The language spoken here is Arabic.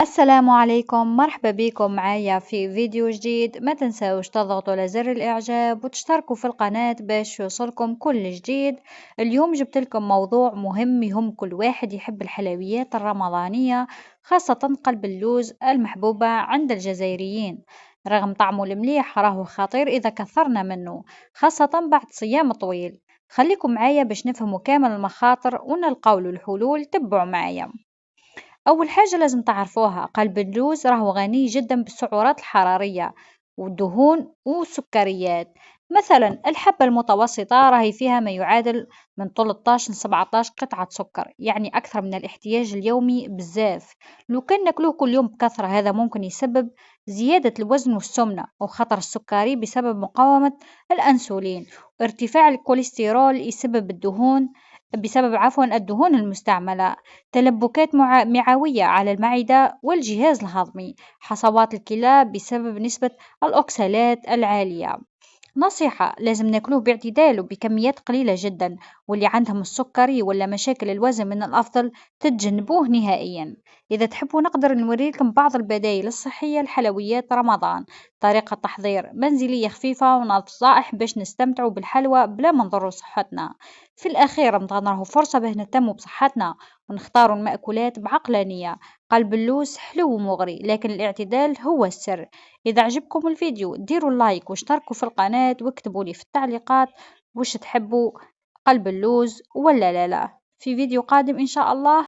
السلام عليكم، مرحبا بكم معايا في فيديو جديد. ما تنسوش تضغطوا على زر الإعجاب وتشتركوا في القناة باش يوصلكم كل جديد. اليوم جبت لكم موضوع مهم يهم كل واحد يحب الحلويات الرمضانية، خاصة قلب اللوز المحبوبة عند الجزائريين. رغم طعمه المليح راهو خطير إذا كثرنا منه، خاصة بعد صيام طويل. خليكم معايا باش نفهموا كامل المخاطر ونلقاو له الحلول. تبعوا معايا. أول حاجة لازم تعرفوها قلب اللوز راهو غني جدا بالسعرات الحرارية والدهون والسكريات. مثلا الحبة المتوسطة راهي فيها ما يعادل من 13 ل 17 قطعة سكر، يعني أكثر من الاحتياج اليومي بزاف. لو كان ناكلوه كل يوم بكثرة هذا ممكن يسبب زيادة الوزن والسمنة وخطر السكري بسبب مقاومة الأنسولين، وارتفاع الكوليسترول بسبب الدهون المستعملة، تلبكات معوية على المعدة والجهاز الهضمي، حصوات الكلى بسبب نسبة الأكسالات العالية. نصيحة لازم ناكلوه باعتدال وبكميات قليلة جدا، واللي عندهم السكري ولا مشاكل الوزن من الأفضل تتجنبوه نهائيا. إذا تحبوا نقدر نوريكم بعض البدائل الصحية لحلويات رمضان، طريقة تحضير منزلية خفيفة ونصائح باش نستمتعوا بالحلوى بلا ما نضروا صحتنا. في الأخير رمضان راهو فرصة باه نهتموا بصحتنا ونختاروا المأكولات بعقلانية. قلب اللوز حلو ومغري لكن الاعتدال هو السر. إذا عجبكم الفيديو ديروا لايك واشتركوا في القناة واكتبوا لي في التعليقات وش تحبوا، قلب اللوز ولا لا. في فيديو قادم إن شاء الله.